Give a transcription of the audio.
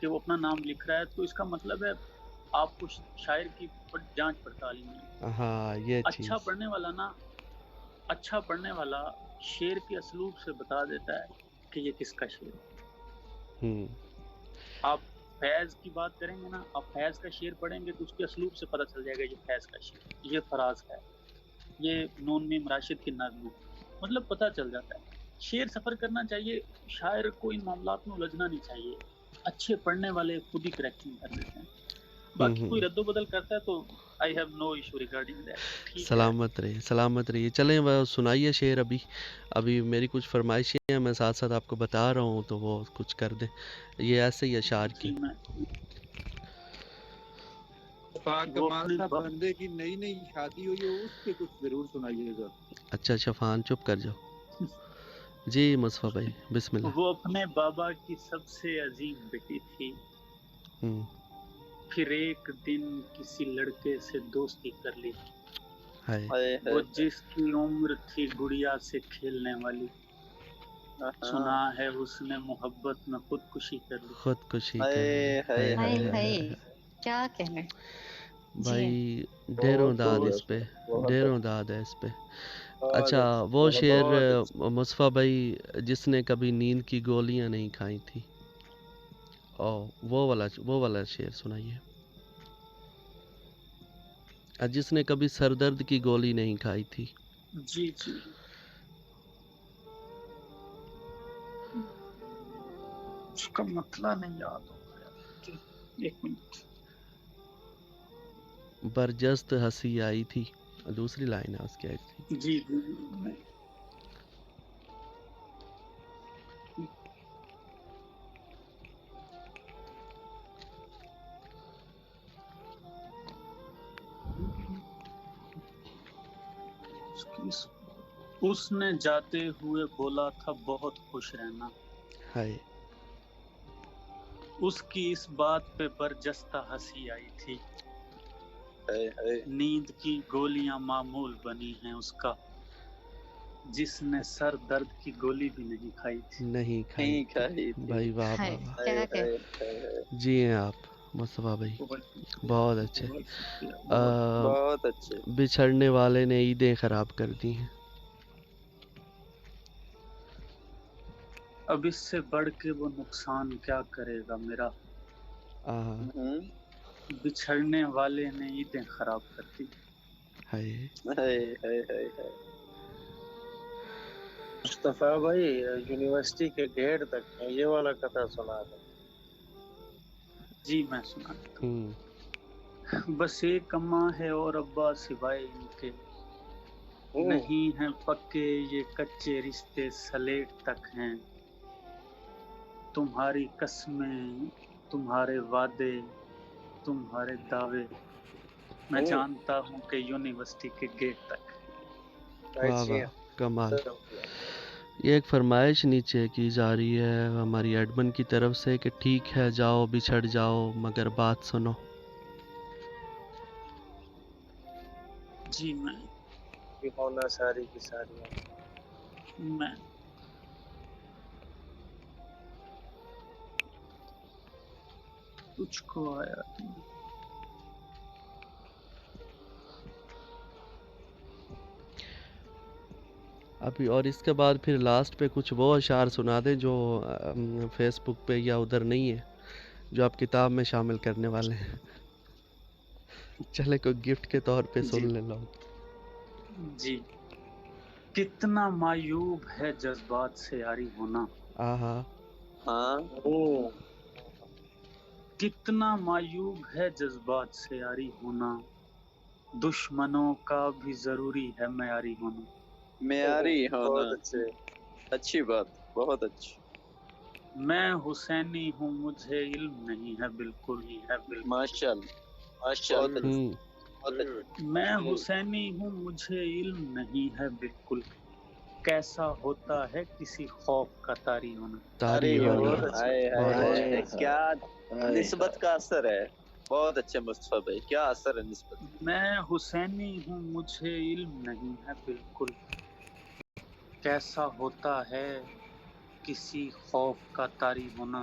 کہ وہ اپنا نام لکھ رہا ہے تو اس کا مطلب ہے آپ کو شاعر کی جانچ پڑتال نہیں ہے. ہاں یہ اچھا چیز پڑھنے والا شعر کے اسلوب سے بتا دیتا ہے کہ یہ کس کا شعر ہے. آپ فیض کی بات کریں گے نا، آپ فیض کا شعر پڑھیں گے تو اس کے اسلوب سے پتہ چل جائے گا یہ فیض کا شعر ہے، یہ فراز ہے، یہ نون میم راشد کی نظم ہے، مطلب پتہ چل جاتا ہے. شعر سفر کرنا چاہیے، شاعر کو ان معاملات میں الجھنا نہیں چاہیے. اچھے پڑھنے والے خود ہی کریکشن کر لیتے ہیں. باقی کوئی رد و بدل کرتا ہے تو I have no issue regarding that. ٹھیک ہے، سلامت رہیے. چلیں وہ سنائیے شعر. ابھی میری کچھ فرمائشیں ہیں، میں ساتھ ساتھ آپ کو بتا رہا ہوں تو وہ کچھ کر دیں. یہ ایسے ہی اشعار کی. جی میں پاک وہ کمال اپنے صاحب بندے کی نئی شادی ہوئی ہو، اس پہ کچھ ضرور سنائیے گا. اچھا شفان چپ کر جاؤ. جی مصطفیٰ بھائی بسم اللہ. وہ اپنے بابا کی سب سے عظیم بیٹی تھی، پھر ایک دن کسی لڑکے سے دوستی کر لی. وہ جس کی عمر تھی گڑیا سے کھیلنے والی، سنا ہے اس نے محبت میں خودکشی کر لی. خودکشی کر کیا کہنے. بھائی ڈھیروں داد اس پہ، ڈھیروں داد ہے اس پہ. اچھا وہ شعر مصطفیٰ بھائی جس نے کبھی نیند کی گولیاں نہیں کھائی تھی، وہ والا شعر سنائیے. جس نے کبھی سر درد کی گولی نہیں کھائی تھی. جی اس کا مطلب نہیں یاد ہو گیا. ایک منٹ. برجست ہنسی آئی تھی، دوسری لائن ہے اس کی آئی تھی. جی اس نے جاتے ہوئے بولا تھا بہت خوش رہنا، اس کی اس بات پہ برجستہ ہنسی آئی تھی. نیند کی گولیاں معمول بنی ہیں اس کا، جس نے سر درد کی گولی بھی نہیں کھائی تھی. بھائی واہ واہ واہ. جی ہیں آپ مصطفیٰ بھائی بہت اچھے. بہت اچھے. بچھڑنے والے نے عیدیں خراب کر دی ہیں. اب اس سے بڑھ کے وہ نقصان کیا کرے گا میرا، بچھڑنے والے نے عیدیں خراب کر دی. مصطفیٰ بھائی یونیورسٹی کے گیٹ تک یہ والا قطعہ سنا دیں. جی میں سنا دیتا ہوں. بس ایک اماں ہے اور ابا سوائے ان کے، نہیں ہیں پکے یہ کچے رشتے سلیٹ تک ہیں. تمہاری قسمیں، تمہارے وعدے، تمہارے دعوے، میں جانتا ہوں کہ یونیورسٹی کے گیٹ تک. واہ واہ کمال. یہ ایک فرمائش نیچے کی جا رہی ہے ہماری ایڈمن کی طرف سے کہ ٹھیک ہے جاؤ بچھڑ جاؤ مگر بات سنو. جی میں ہونا ساری کی ساری میں تجھ کو آیا تھی. ابھی اور اس کے بعد پھر لاسٹ پہ کچھ وہ اشعار سنا دیں جو فیس بک پہ یا ادھر نہیں ہے، جو آپ کتاب میں شامل کرنے والے ہیں. چلے کوئی گفٹ کے طور پہ سن لے لو. جی کتنا معیوب ہے جذبات سے یاری ہونا، کتنا معیوب ہے جذبات سے یاری ہونا، دشمنوں کا بھی ضروری ہے معیاری ہونا. معیاری ہونا. اچھی بات، بہت اچھی. میں حسینی ہوں مجھے علم نہیں ہے بالکل. ماشاء اللہ ماشاء اللہ. میں حسینی ہوں مجھے علم نہیں ہے بالکل، کیسا ہوتا ہے کسی خوف کا طاری ہونا. کیا نسبت کا اثر ہے. بہت اچھے مصطفیٰ بھائی، کیا اثر ہے نسبت. میں حسینی ہوں مجھے علم نہیں ہے بالکل، کیسا ہوتا ہے کسی خوف کا طاری ہونا.